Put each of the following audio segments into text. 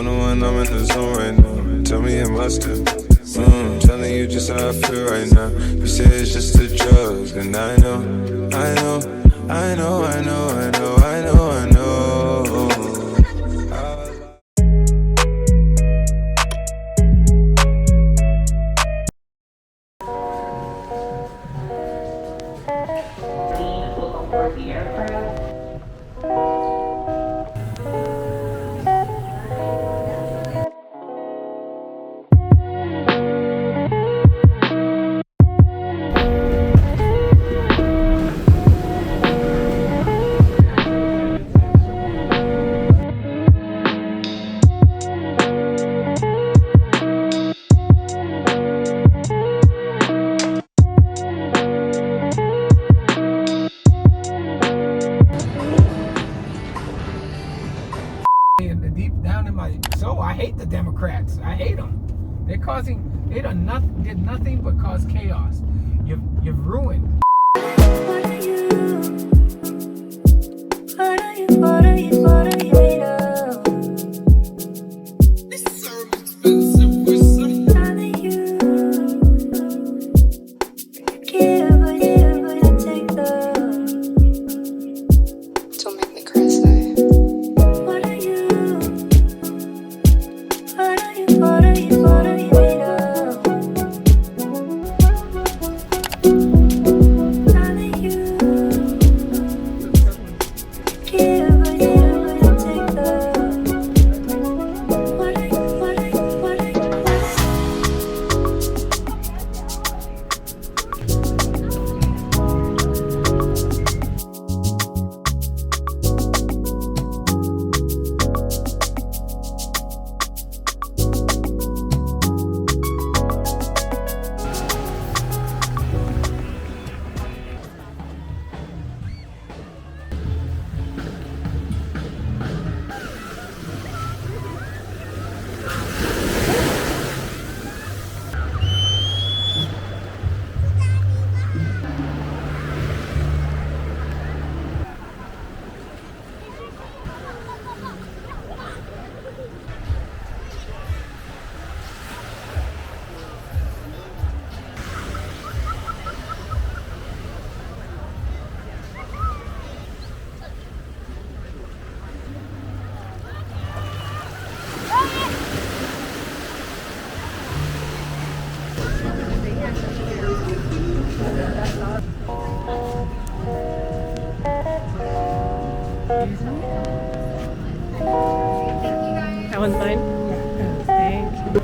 On the one, I'm in the zone right now. Tell me it must have. Telling you just how I feel right now. You say it's just a drug, and I know. Deep down in my soul, I hate the Democrats. I hate them. They did nothing but cause chaos. You've ruined. What are you made of? This so expensive with some. Darling, you give, but you take love. Don't make me cry, say. What are you made of? Darling, you give, but you take love. What are you? That one's mine? Thank you.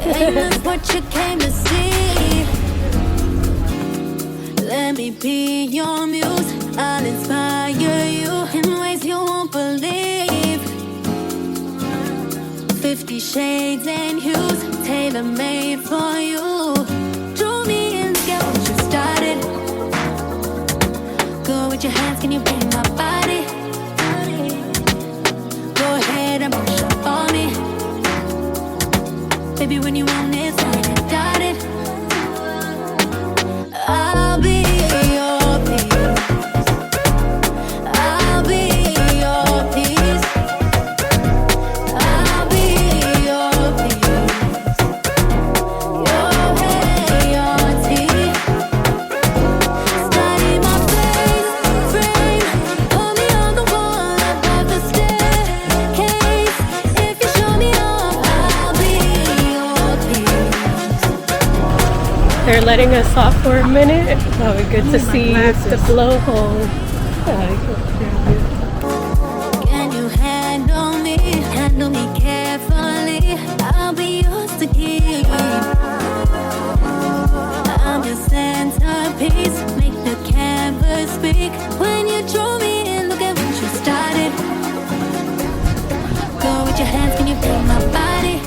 Ain't this what you came to see? Let me be your muse. I'll inspire you in ways you won't believe. 50 shades and hues, tailor-made for you. Draw me in, get what you started. Go with your hands, can you bring my body? Go ahead and push up on me. Baby, when you want it, sign it, dotted. I'll be your peace. I'll be your peace. I'll be your peace. Your letting us off for a minute. Oh, good to see the blowhole. Can you handle me? Handle me carefully. I'll be yours to keep. I'm your centerpiece. Make the canvas speak. When you draw me in, look at what you started. Go with your hands, can you feel my body?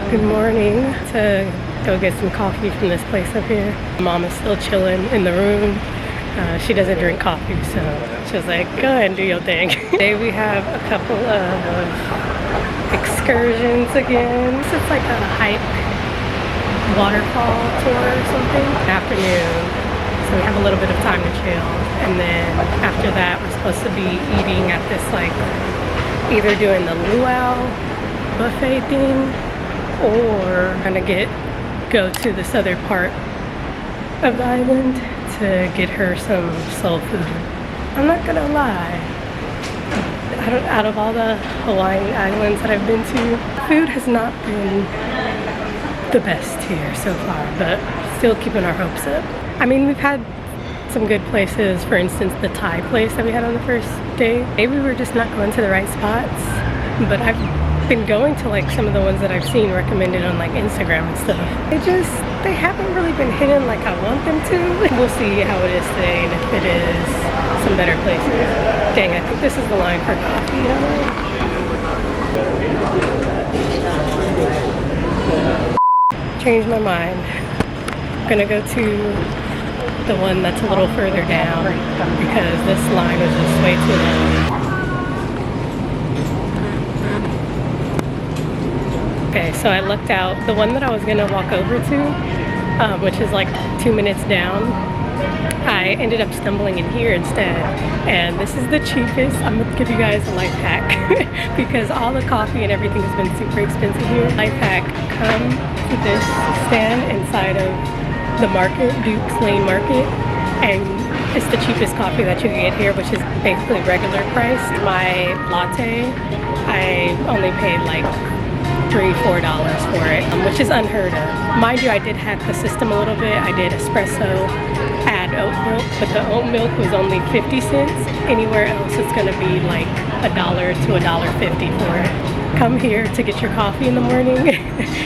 Good morning. To go get some coffee from this place up here. Mom is still chilling in the room. She doesn't drink coffee, so she was like, go ahead and do your thing. Today we have a couple of excursions again. So it's like a hike, waterfall tour or something. Afternoon, so we have a little bit of time to chill. And then after that, we're supposed to be eating at this like, either doing the luau buffet thing, or gonna go to this other part of the island to get her some soul food. I'm not gonna lie, out of all the Hawaiian islands that I've been to, food has not been the best here so far, but still keeping our hopes up. I mean, we've had some good places, for instance the Thai place that we had on the first day. Maybe we're just not going to the right spots, but I've been going to like some of the ones that I've seen recommended on like Instagram and stuff. They haven't really been hidden like I want them to. We'll see how it is today and if it is some better places. Dang, I think this is the line for coffee. Changed my mind. I'm gonna go to the one that's a little further down because this line was just way too long. Okay, so I looked out. The one that I was gonna walk over to, which is like 2 minutes down, I ended up stumbling in here instead. And this is the cheapest. I'm gonna give you guys a life hack because all the coffee and everything has been super expensive here. Life hack, come to this stand inside of the market, Duke's Lane Market, and it's the cheapest coffee that you can get here, which is basically regular price. My latte, I only paid like $3-4 for it, which is unheard of. Mind you, I did hack the system a little bit. I did espresso, add oat milk, but the oat milk was only 50 cents. Anywhere else it's gonna be like $1 to $1.50 for it. Come here to get your coffee in the morning.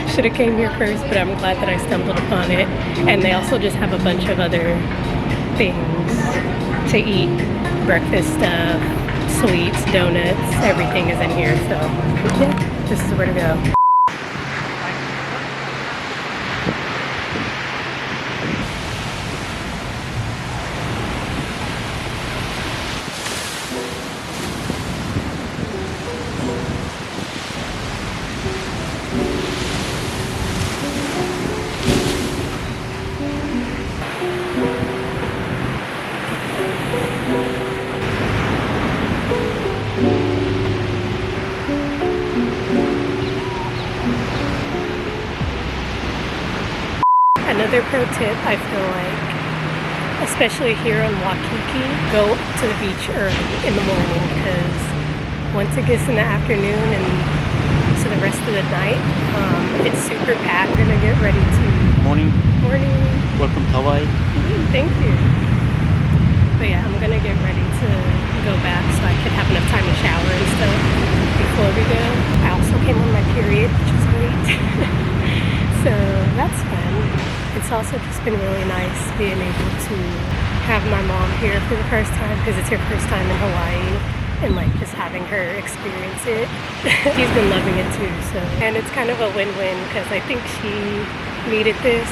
Should have came here first, but I'm glad that I stumbled upon it. And they also just have a bunch of other things to eat. Breakfast stuff, sweets, donuts, everything is in here, so yeah. This is where to go. Another pro tip, I feel like, especially here on Wakiki, go to the beach early in the morning because once it gets in the afternoon and to the rest of the night, it's super packed. We're gonna get ready to Morning. Morning. Welcome to Hawaii. Thank you. But yeah, I'm gonna get ready to go back so I could have enough time to shower and stuff before we go. I also came on my period, which is great. So that's fun. It's also just been really nice being able to have my mom here for the first time because it's her first time in Hawaii. And like just having her experience it. She's been loving it too, so. And it's kind of a win-win because I think she needed this.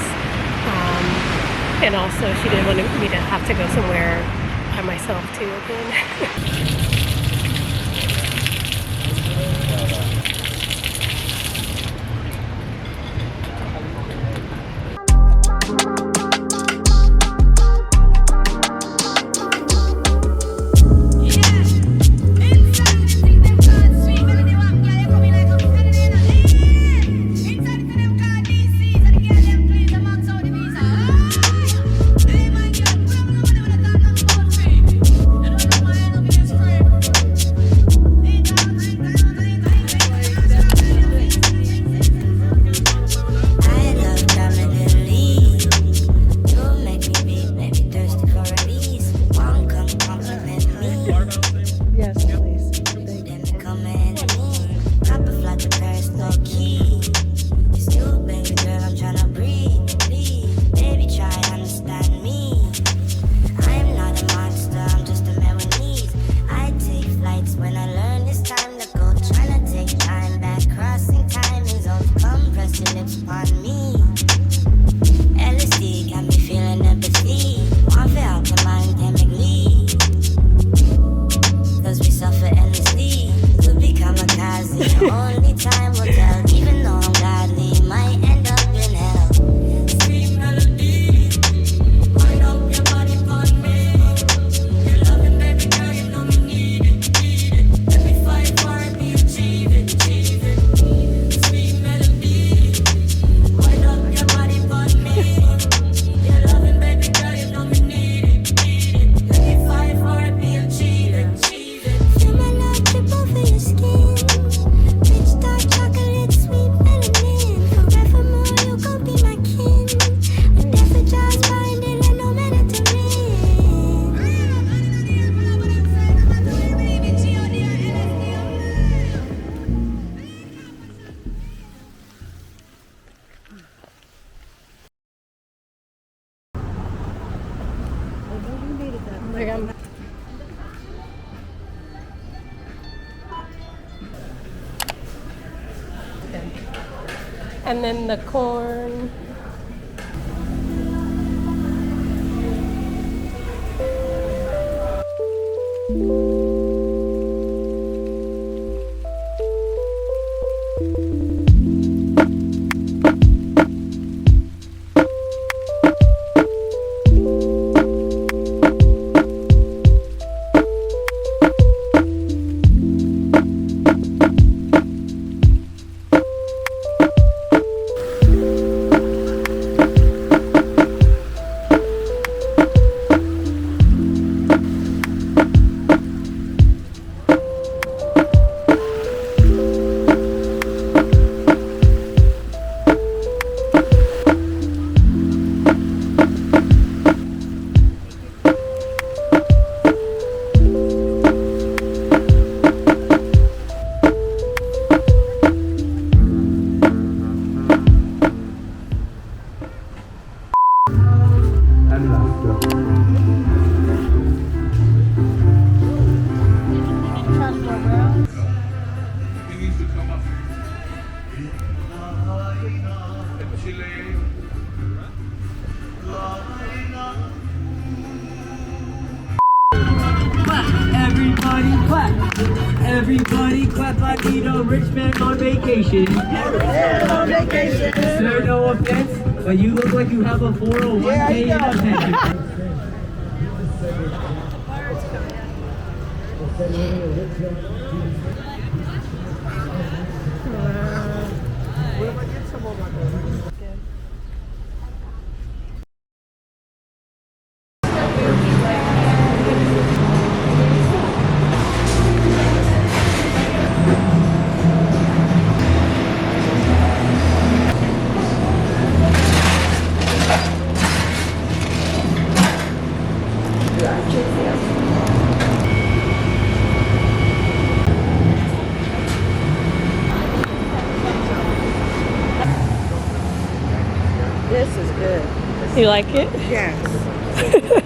And also she didn't want me to have to go somewhere by myself too again. And then the corn. Everybody clap, I need a rich man on vacation. Sir, no offense, but you look like you have a 401k and a pension. You like it? Yes.